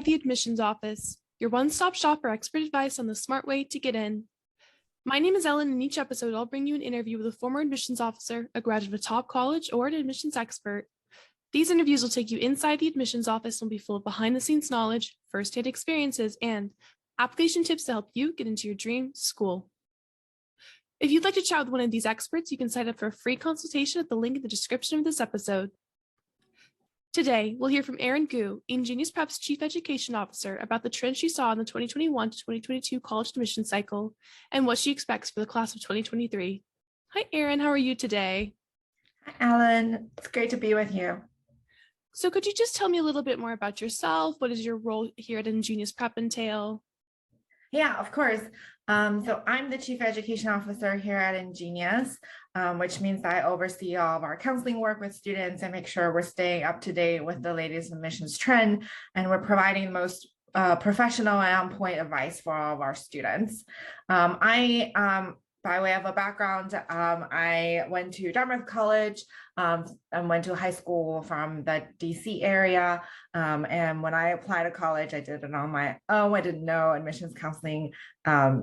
inside the admissions office, your one-stop shop for expert advice on the smart way to get in. My name is Ellen, and each episode I'll bring you an interview with a former admissions officer, a graduate of a top college, or an admissions expert. These interviews will take you inside the admissions office and will be full of behind-the-scenes knowledge, first-hand experiences, and application tips to help you get into your dream school. If you'd like to chat with one of these experts, you can sign up for a free consultation at the link in the description of this episode. Today, we'll hear from Erin Gu, InGenius Prep's Chief Education Officer, about the trends she saw in the 2021 to 2022 college admission cycle and what she expects for the class of 2023. Hi, Erin. How are you today? Hi, Ellen. It's great to be with you. So could you just tell me a little bit more about yourself? What does your role here at InGenius Prep entail? Yeah, of course. So I'm the Chief Education Officer here at InGenius, which means I oversee all of our counseling work with students and make sure we're staying up to date with the latest admissions trend, and we're providing the most professional and on-point advice for all of our students. By way of a background, I went to Dartmouth College and went to high school from the DC area. And when I applied to college, I did it on my own. I didn't know admissions counseling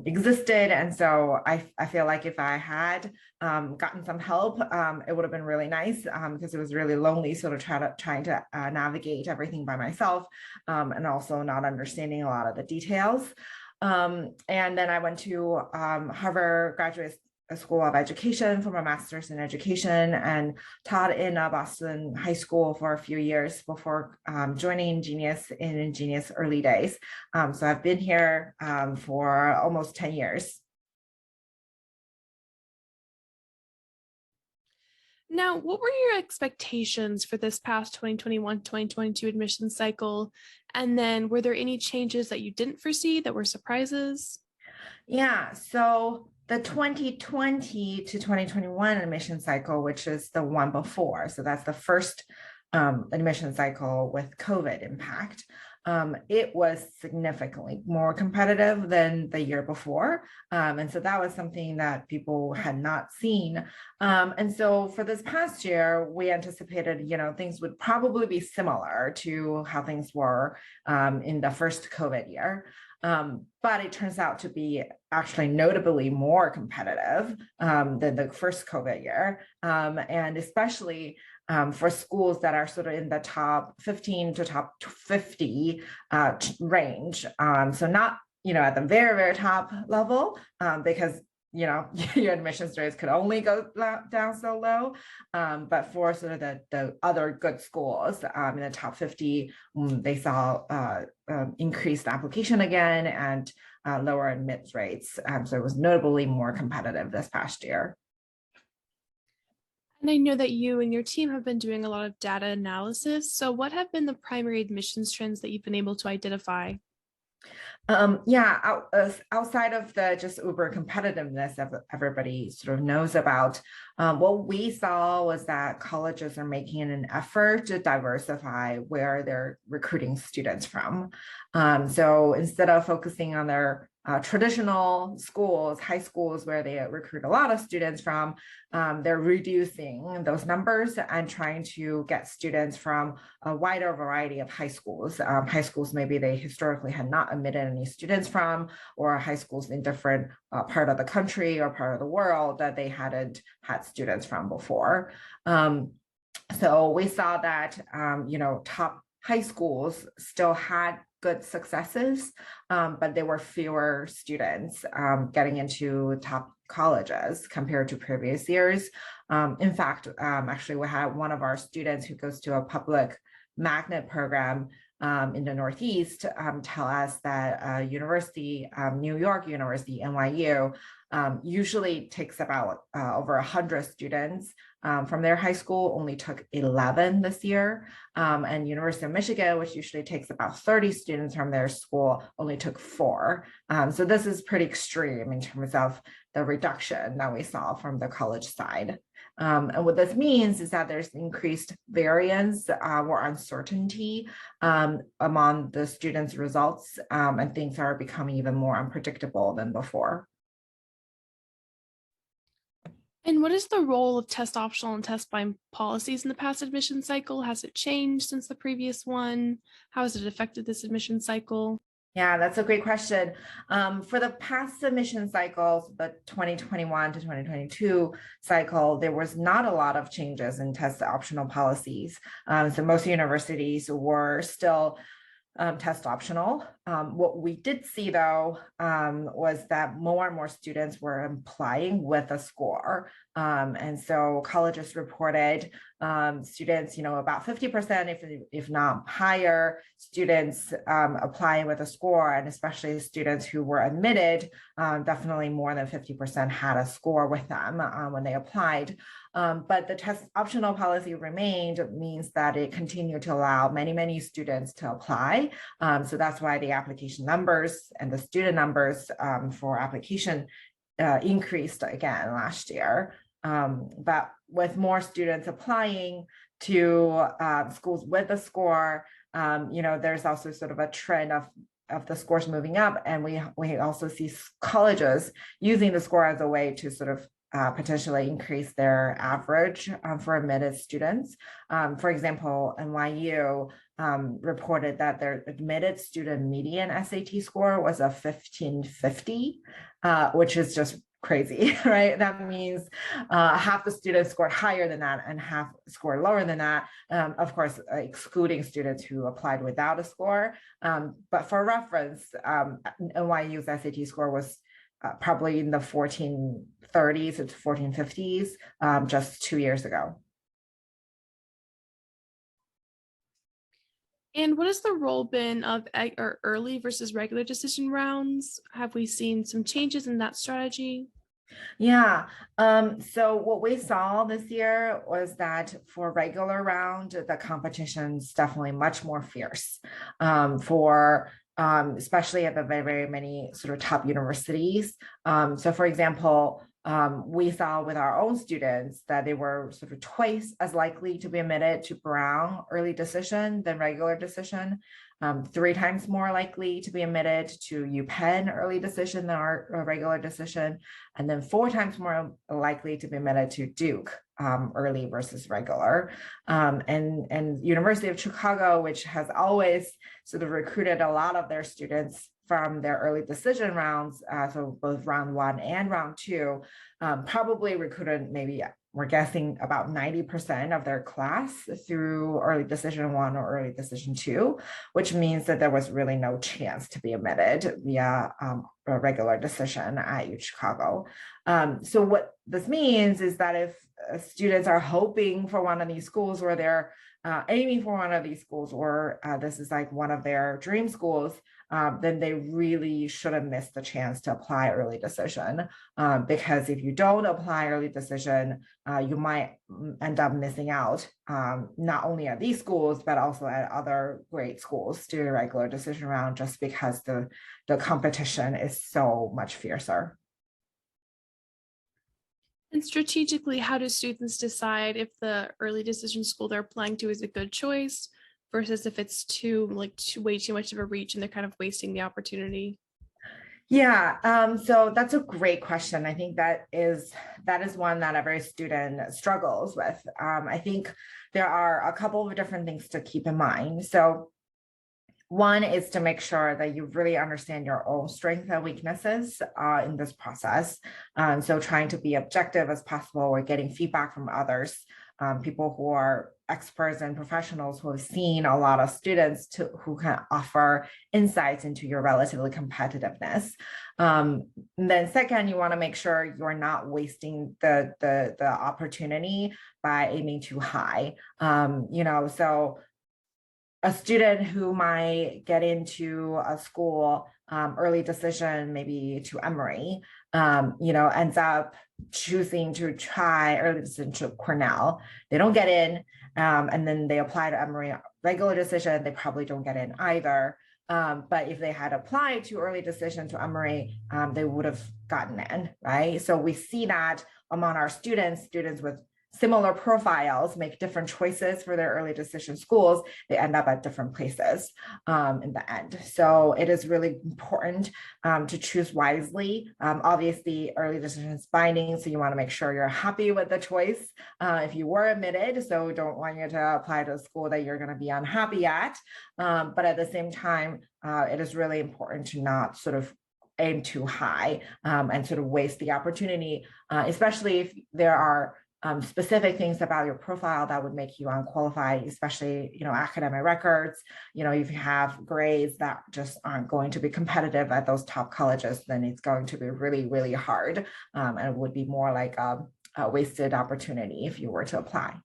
existed. And so I feel like if I had gotten some help, it would have been really nice because it was really lonely sort of trying to navigate everything by myself and also not understanding a lot of the details. And then I went to Harvard Graduate School of Education for my master's in education and taught in Boston High School for a few years before joining InGenius in InGenius early days. So I've been here for almost 10 years. Now, what were your expectations for this past 2021-2022 admission cycle? And then were there any changes that you didn't foresee that were surprises? Yeah, so the 2020 to 2021 admission cycle, which is the one before, so that's the first admission cycle with COVID impact. It was significantly more competitive than the year before. And so that was something that people had not seen. And so for this past year, we anticipated, things would probably be similar to how things were in the first COVID year. But it turns out to be actually notably more competitive than the first COVID year. And especially for schools that are sort of in the top 15 to top 50 range. So not, at the very, very top level, because, your admissions rates could only go down so low. But for sort of the other good schools in the top 50, they saw increased application again and lower admits rates. So it was notably more competitive this past year. And I know that you and your team have been doing a lot of data analysis. So what have been the primary admissions trends that you've been able to identify? Outside of the just uber competitiveness that everybody sort of knows about, what we saw was that colleges are making an effort to diversify where they're recruiting students from. So instead of focusing on their traditional schools, high schools where they recruit a lot of students from, they're reducing those numbers and trying to get students from a wider variety of high schools. High schools maybe they historically had not admitted any students from, or high schools in different part of the country or part of the world that they hadn't had students from before. So we saw that, top high schools still had good successes, but there were fewer students getting into top colleges compared to previous years. In fact, actually, we had one of our students who goes to a public magnet program in the Northeast tell us that New York University, NYU, usually takes about over 100 students from their high school, only took 11 this year. And University of Michigan, which usually takes about 30 students from their school, only took 4. So this is pretty extreme in terms of the reduction that we saw from the college side. And what this means is that there's increased variance or uncertainty among the students' results, and things are becoming even more unpredictable than before. And what is the role of test optional and test blind policies in the past admission cycle? Has it changed since the previous one? How has it affected this admission cycle? Yeah, that's a great question. For the past submission cycles, the 2021 to 2022 cycle, there was not a lot of changes in test optional policies. So most universities were still test optional. What we did see though was that more and more students were applying with a score. And so colleges reported students, about 50%, if not higher, students applying with a score, and especially students who were admitted, definitely more than 50% had a score with them when they applied. But the test optional policy remained, means that it continued to allow many, many students to apply. So that's why the application numbers and the student numbers for application increased again last year. But with more students applying to schools with a score, there's also sort of a trend of the scores moving up, and we also see colleges using the score as a way to sort of potentially increase their average for admitted students. For example, NYU reported that their admitted student median SAT score was a 1550, which is just crazy, right? That means half the students scored higher than that and half scored lower than that. Of course, excluding students who applied without a score. But for reference, NYU's SAT score was probably in the 1430s to 1450s just 2 years ago. And what has the role been of early versus regular decision rounds? Have we seen some changes in that strategy? Yeah. So what we saw this year was that for regular round, the competition's definitely much more fierce especially at the very, very many sort of top universities. So for example, we saw with our own students that they were sort of twice as likely to be admitted to Brown early decision than regular decision, 3 times more likely to be admitted to UPenn early decision than our regular decision, and then 4 times more likely to be admitted to Duke early versus regular. And University of Chicago, which has always sort of recruited a lot of their students from their early decision rounds, so both round 1 and round 2, probably recruited maybe, we're guessing, about 90% of their class through early decision 1 or early decision 2, which means that there was really no chance to be admitted via a regular decision at U Chicago. So what this means is that if students are hoping for one of these schools, or they're aiming for one of these schools, or this is like one of their dream schools, then they really shouldn't miss the chance to apply early decision. Because if you don't apply early decision, you might end up missing out not only at these schools, but also at other great schools to a regular decision round, just because the competition is so much fiercer. And strategically, how do students decide if the early decision school they're applying to is a good choice versus if it's way too much of a reach and they're kind of wasting the opportunity? Yeah, so that's a great question. I think that is one that every student struggles with. I think there are a couple of different things to keep in mind. So one is to make sure that you really understand your own strengths and weaknesses in this process. So trying to be objective as possible, or getting feedback from others, people who are experts and professionals who have seen a lot of students who can offer insights into your relatively competitiveness. And then second, you want to make sure you're not wasting the opportunity by aiming too high. So a student who might get into a school early decision, maybe to Emory, ends up choosing to try early decision to Cornell. They don't get in, and then they apply to Emory regular decision. They probably don't get in either. But if they had applied to early decision to Emory, they would have gotten in, right? So we see that among our students with similar profiles make different choices for their early decision schools, they end up at different places in the end. So it is really important to choose wisely. Obviously, early decision is binding, so you want to make sure you're happy with the choice if you were admitted. So we don't want you to apply to a school that you're going to be unhappy at. But at the same time, it is really important to not sort of aim too high and sort of waste the opportunity, especially if there are specific things about your profile that would make you unqualified, especially, academic records. If you have grades that just aren't going to be competitive at those top colleges, then it's going to be really, really hard. And it would be more like a wasted opportunity if you were to apply.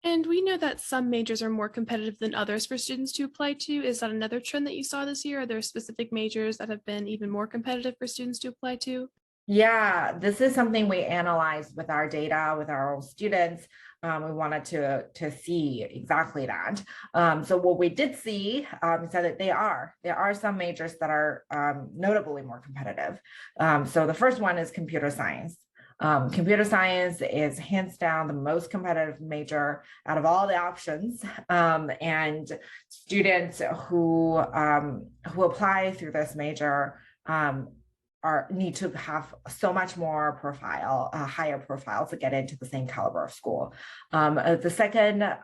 And we know that some majors are more competitive than others for students to apply to. Is that another trend that you saw this year? Are there specific majors that have been even more competitive for students to apply to? Yeah, this is something we analyzed with our data, with our students. We wanted to see exactly that. So what we did see is that there are some majors that are notably more competitive. So the first one is computer science. Computer science is hands down the most competitive major out of all the options, and students who apply through this major need to have so much more profile, higher profile to get into the same caliber of school. The second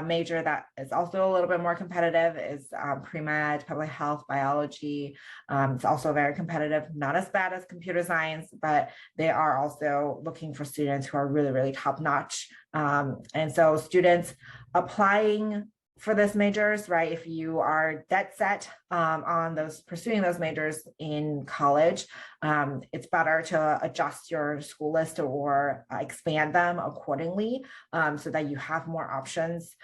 major that is also a little bit more competitive is pre-med, public health, biology. It's also very competitive, not as bad as computer science, but they are also looking for students who are really, really top notch. And so students applying for those majors, right? If you are dead set on pursuing those majors in college, it's better to adjust your school list or expand them accordingly so that you have more options.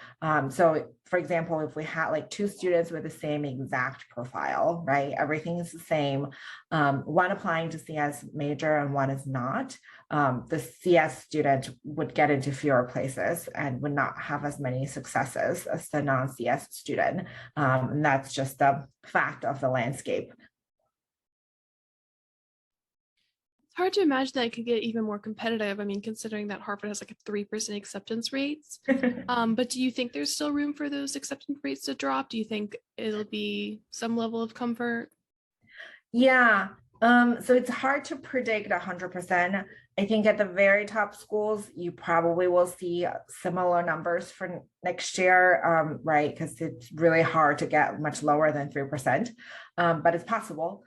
So for example, if we had like two students with the same exact profile, right? Everything is the same. One applying to CS major and one is not. The CS student would get into fewer places and would not have as many successes as the non-CS student. And that's just a fact of the landscape. It's hard to imagine that it could get even more competitive. I mean, considering that Harvard has like a 3% acceptance rates. But do you think there's still room for those acceptance rates to drop? Do you think it'll be some level of comfort? Yeah. So it's hard to predict 100%. I think at the very top schools, you probably will see similar numbers for next year, right? Because it's really hard to get much lower than 3%, but it's possible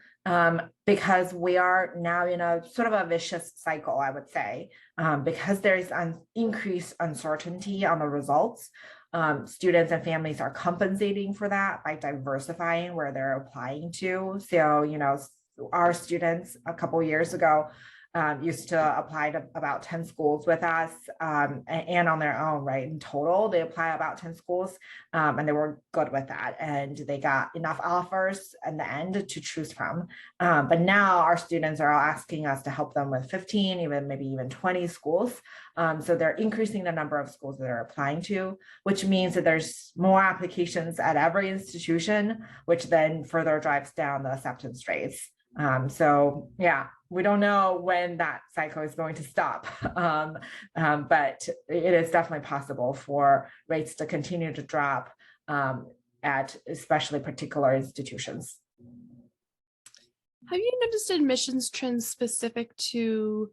because we are now in a sort of a vicious cycle, I would say, because there is an increased uncertainty on the results. Students and families are compensating for that by diversifying where they're applying to. So, our students a couple years ago used to apply to about 10 schools with us and on their own, right? In total, they apply about 10 schools and they were good with that. And they got enough offers in the end to choose from. But now our students are all asking us to help them with 15, maybe even 20 schools. So they're increasing the number of schools that they're applying to, which means that there's more applications at every institution, which then further drives down the acceptance rates. So yeah, we don't know when that cycle is going to stop, but it is definitely possible for rates to continue to drop at especially particular institutions. Have you noticed admissions trends specific to,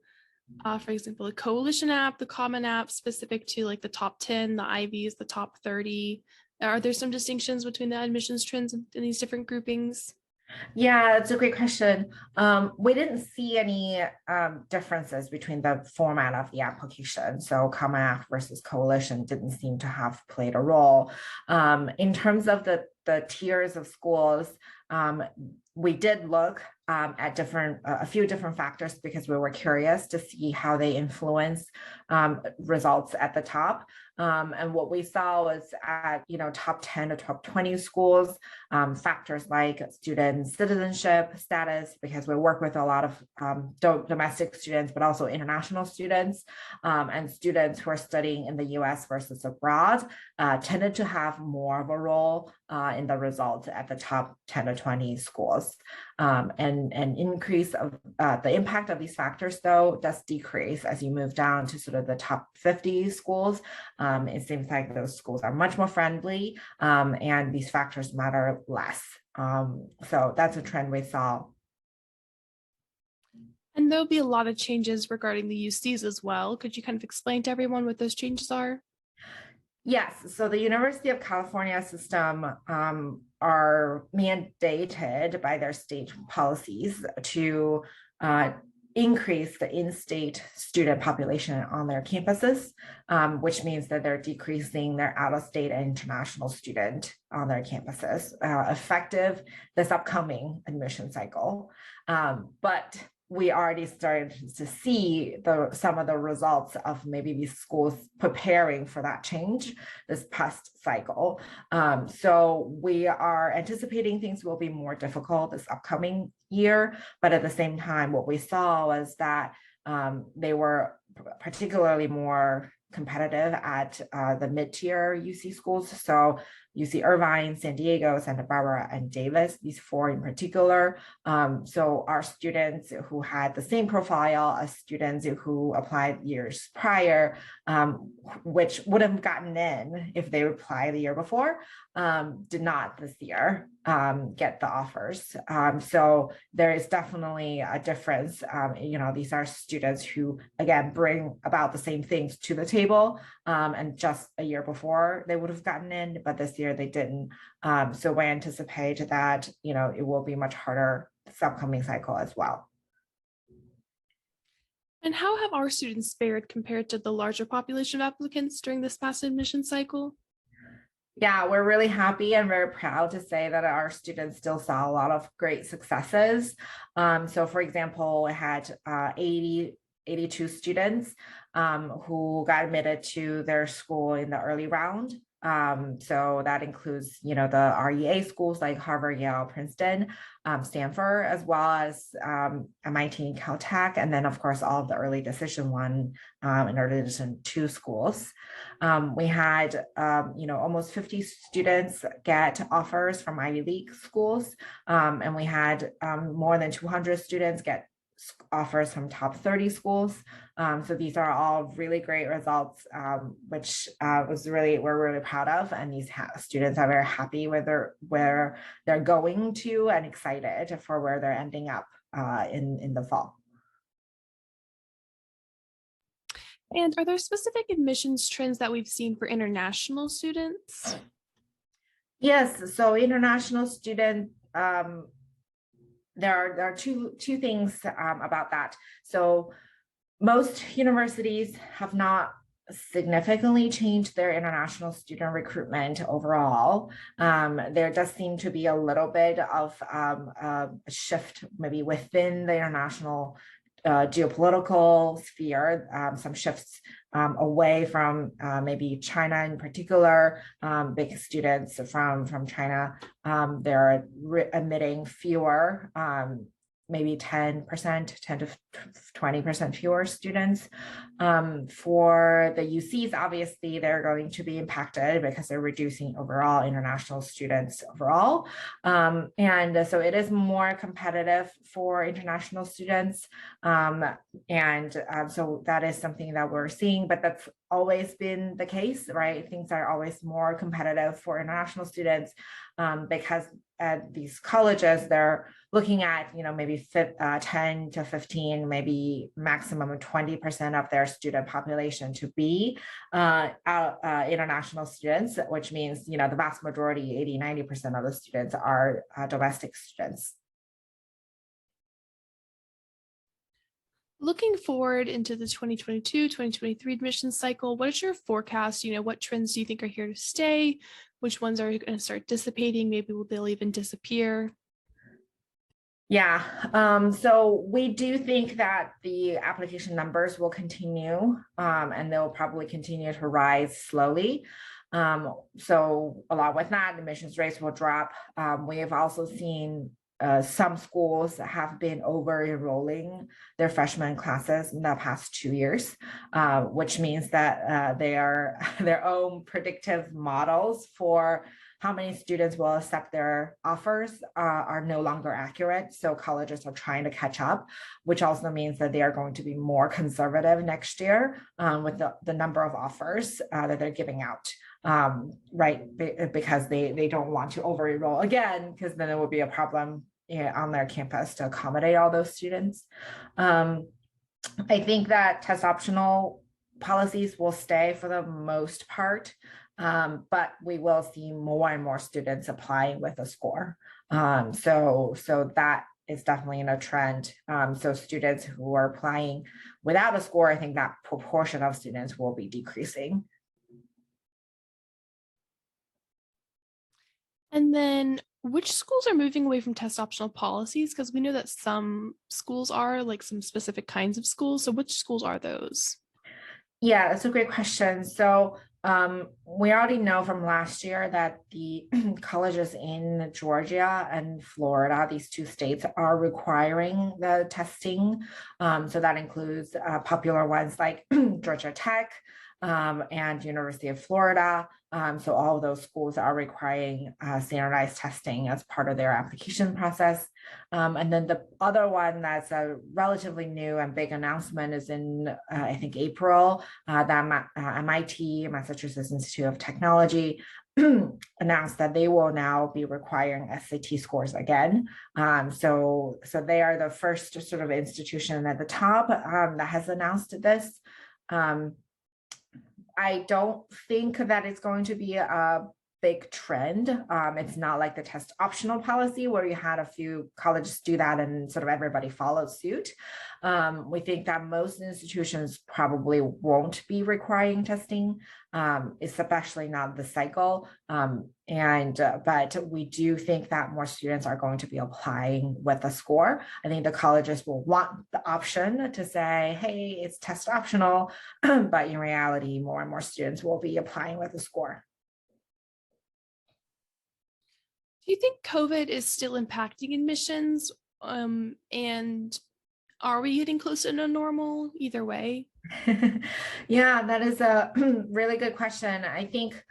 for example, the Coalition app, the Common app, specific to like the top 10, the Ivies, the top 30? Are there some distinctions between the admissions trends in these different groupings? Yeah, it's a great question. We didn't see any differences between the format of the application. So Common App versus Coalition didn't seem to have played a role. In terms of the tiers of schools, we did look at a few different factors because we were curious to see how they influence results at the top. And what we saw was at top 10 to top 20 schools, factors like student citizenship status, because we work with a lot of domestic students, but also international students, and students who are studying in the US versus abroad tended to have more of a role in the results at the top 10 to 20 schools. And and increase of the impact of these factors, though, does decrease as you move down to sort of the top 50 schools. It seems like those schools are much more friendly, and these factors matter less. So that's a trend we saw. And there'll be a lot of changes regarding the UCs as well. Could you kind of explain to everyone what those changes are? Yes, so the University of California system are mandated by their state policies to increase the in-state student population on their campuses, which means that they're decreasing their out-of-state and international student on their campuses, effective this upcoming admission cycle. But we already started to see some of the results of maybe these schools preparing for that change this past cycle. So we are anticipating things will be more difficult this upcoming year, but at the same time, what we saw was that they were particularly more competitive at the mid-tier UC schools. So UC Irvine, San Diego, Santa Barbara, and Davis, these four in particular. So our students who had the same profile as students who applied years prior, which would have gotten in if they applied the year before, did not this year get the offers. So there is definitely a difference. These are students who, again, bring about the same things to the table, and just a year before they would have gotten in, but this year they didn't. So we anticipate that, it will be much harder this upcoming cycle as well. And how have our students fared compared to the larger population of applicants during this past admission cycle? Yeah, we're really happy and very proud to say that our students still saw a lot of great successes. So for example, we had 82 students who got admitted to their school in the early round. So that includes, the REA schools like Harvard, Yale, Princeton, Stanford, as well as MIT and Caltech, and then of course all of the early decision 1 and early decision 2 schools. We had, almost 50 students get offers from Ivy League schools, and we had more than 200 students get offers from top 30 schools. So these are all really great results, which we're really proud of. And these students are very happy with where they're going to and excited for where they're ending up in the fall. And are there specific admissions trends that we've seen for international students? Yes, so international student, there are two things about that. So most universities have not significantly changed their international student recruitment overall. There does seem to be a little bit of a shift maybe within the international geopolitical sphere, some shifts away from maybe China in particular. Big students from China, they're admitting fewer, maybe 10%, 10 to 20% fewer students. For the UCs, obviously, they're going to be impacted because they're reducing overall international students overall. And so it is more competitive for international students. So that is something that we're seeing, but that's always been the case, right? Things are always more competitive for international students because at these colleges, they're looking at, maybe 10 to 15, maybe maximum of 20% of their student population to be international students, which means, the vast majority, 80–90% of the students are domestic students. Looking forward into the 2022-2023 admission cycle, what is your forecast? What trends do you think are here to stay? Which ones are going to start dissipating? Maybe they'll even disappear? Yeah, so we do think that the application numbers will continue, and they'll probably continue to rise slowly. So along with that, admissions rates will drop. We have also seen some schools have been over enrolling their freshman classes in the past 2 years, which means that they are their own predictive models for how many students will accept their offers are no longer accurate. So colleges are trying to catch up, which also means that they are going to be more conservative next year with the number of offers that they're giving out. Right, because they don't want to over enroll again, because then it will be a problem on their campus to accommodate all those students. I think that test optional policies will stay for the most part, but we will see more and more students applying with a score. So that is definitely in a trend. So students who are applying without a score, I think that proportion of students will be decreasing. And then which schools are moving away from test optional policies? Because we know that some schools are, like some specific kinds of schools. So which schools are those? Yeah, that's a great question. So we already know from last year that the colleges in Georgia and Florida, these two states, are requiring the testing. So that includes popular ones like Georgia Tech and University of Florida. So all of those schools are requiring standardized testing as part of their application process. And then the other one that's a relatively new and big announcement is in, I think, April, that MIT, Massachusetts Institute of Technology, announced that they will now be requiring SAT scores again. So they are the first sort of institution at the top that has announced this. I don't think that it's going to be a big trend. It's not like the test optional policy where you had a few colleges do that and sort of everybody followed suit. We think that most institutions probably won't be requiring testing, especially not the cycle. But we do think that more students are going to be applying with a score. I think the colleges will want the option to say, hey, it's test optional, but in reality, more and more students will be applying with a score. Do you think COVID is still impacting admissions? And are we getting closer to normal either way? Yeah, that is a really good question. I think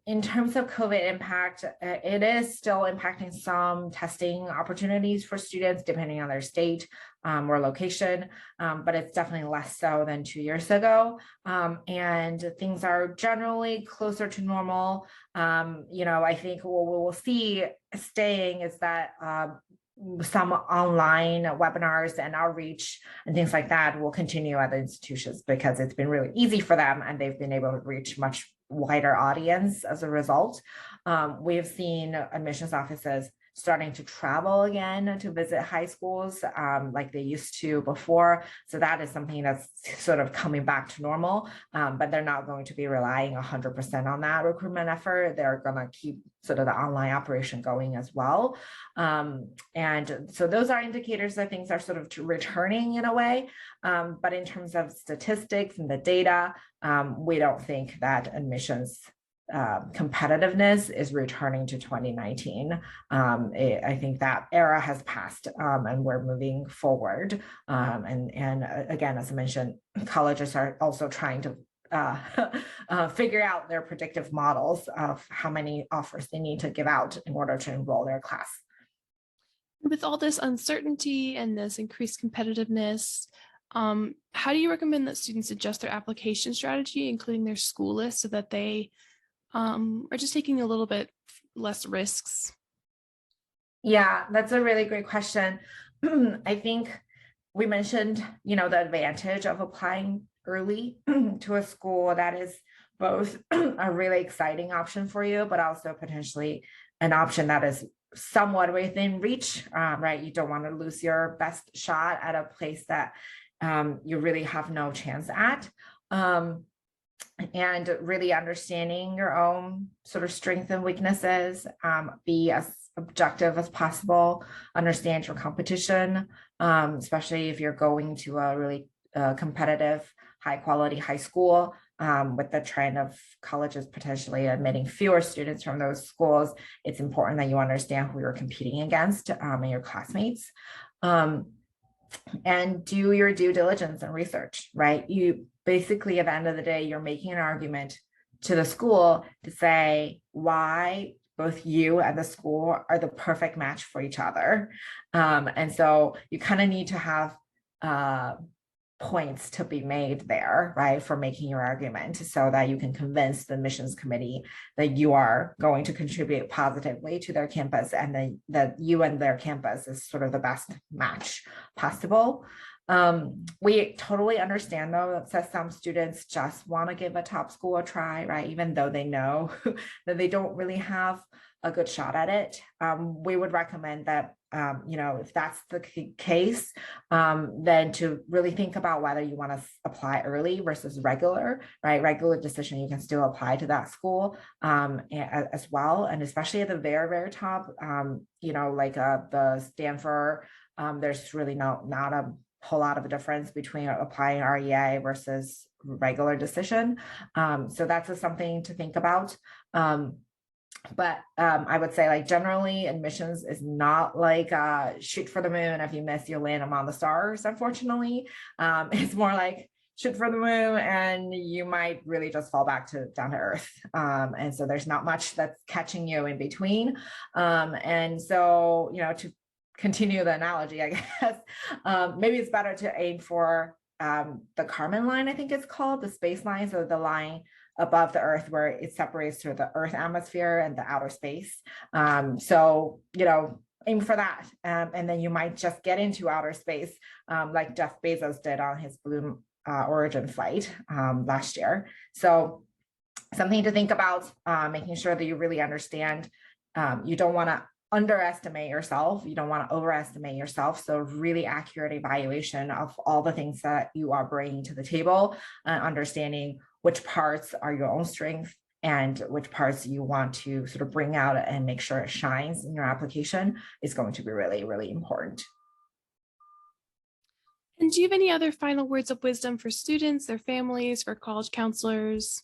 in terms of COVID impact, it is still impacting some testing opportunities for students depending on their state or location, but it's definitely less so than 2 years ago. And things are generally closer to normal. I think what we'll see staying is that some online webinars and outreach and things like that will continue at the institutions because it's been really easy for them and they've been able to reach much wider audience as a result. We've seen admissions offices starting to travel again to visit high schools like they used to before. So that is something that's sort of coming back to normal, but they're not going to be relying 100% on that recruitment effort. They're going to keep sort of the online operation going as well. And so those are indicators that things are sort of returning in a way. But in terms of statistics and the data, we don't think that admissions competitiveness is returning to 2019. I think that era has passed and we're moving forward. And again, as I mentioned, colleges are also trying to figure out their predictive models of how many offers they need to give out in order to enroll their class. With all this uncertainty and this increased competitiveness, how do you recommend that students adjust their application strategy, including their school list, so that they are just taking a little bit less risks? Yeah, that's a really great question. I think we mentioned, the advantage of applying early to a school that is both a really exciting option for you, but also potentially an option that is somewhat within reach, right? You don't want to lose your best shot at a place that you really have no chance at. And really understanding your own sort of strengths and weaknesses, be as objective as possible, understand your competition, especially if you're going to a really competitive, high quality high school with the trend of colleges potentially admitting fewer students from those schools. It's important that you understand who you're competing against and your classmates. And do your due diligence and research, right? You basically, at the end of the day, you're making an argument to the school to say why both you and the school are the perfect match for each other. And so you kind of need to have points to be made there, right, for making your argument so that you can convince the admissions committee that you are going to contribute positively to their campus and that you and their campus is sort of the best match possible. We totally understand though that some students just want to give a top school a try, right? Even though they know that they don't really have a good shot at it. We would recommend that, if that's the case, then to really think about whether you want to apply early versus regular, right? Regular decision, you can still apply to that school as well. And especially at the very, very top, like the Stanford, there's really not a whole lot of a difference between applying REA versus regular decision. So that's something to think about. But I would say, like, generally admissions is not like shoot for the moon. If you miss, you'll land among the stars, unfortunately. It's more like shoot for the moon and you might really just fall back down to earth. And so there's not much that's catching you in between. And so, to continue the analogy, I guess, maybe it's better to aim for the Kármán line, I think it's called, the space line, so the line above the earth where it separates through the earth atmosphere and the outer space. So, aim for that. And then you might just get into outer space like Jeff Bezos did on his Blue Origin flight last year. So something to think about, making sure that you really understand. You don't want to underestimate yourself. You don't want to overestimate yourself. So really accurate evaluation of all the things that you are bringing to the table, understanding which parts are your own strength and which parts you want to sort of bring out and make sure it shines in your application is going to be really, really important. And do you have any other final words of wisdom for students, their families, for college counselors?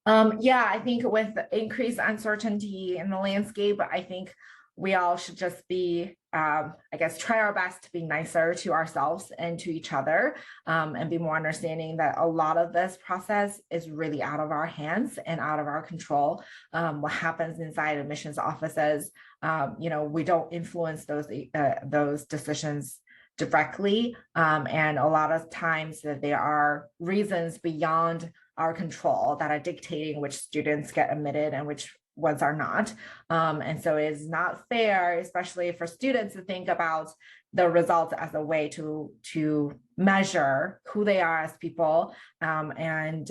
Yeah, I think with increased uncertainty in the landscape, I think we all should just be, try our best to be nicer to ourselves and to each other, and be more understanding that a lot of this process is really out of our hands and out of our control. What happens inside admissions offices, we don't influence those decisions directly, and a lot of times that there are reasons beyond our control that are dictating which students get admitted and which ones are not. And so it is not fair, especially for students, to think about the results as a way to measure who they are as people, and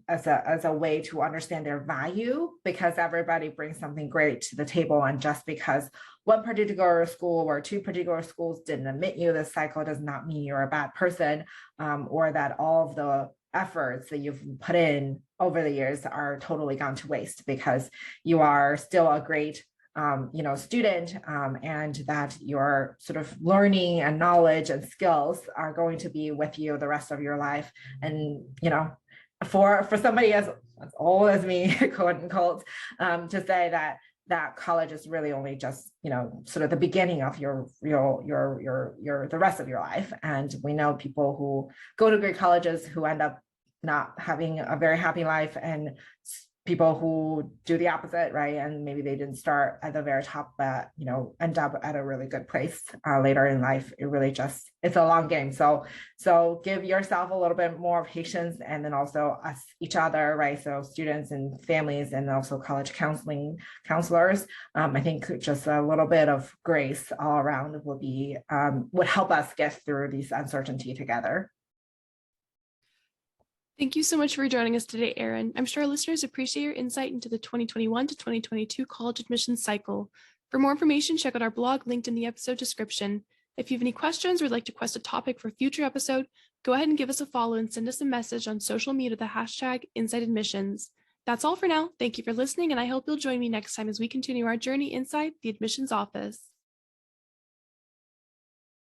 as a way to understand their value, because everybody brings something great to the table. And just because one particular school or two particular schools didn't admit you this cycle does not mean you're a bad person, or that all of the efforts that you've put in over the years are totally gone to waste, because you are still a great student, and that your sort of learning and knowledge and skills are going to be with you the rest of your life. And for somebody as old as me, quote unquote, to say that college is really only just sort of the beginning of the rest of your life. And we know people who go to great colleges who end up not having a very happy life, and people who do the opposite, right? And maybe they didn't start at the very top, but end up at a really good place later in life. It really it's a long game. So give yourself a little bit more patience, and then also us, each other, right? So students and families, and also college counselors. I think just a little bit of grace all around would help us get through these uncertainty together. Thank you so much for joining us today, Erin. I'm sure our listeners appreciate your insight into the 2021 to 2022 college admissions cycle. For more information, check out our blog linked in the episode description. If you have any questions or would like to request a topic for a future episode, go ahead and give us a follow and send us a message on social media with the hashtag #InsideAdmissions. That's all for now. Thank you for listening, and I hope you'll join me next time as we continue our journey inside the admissions office.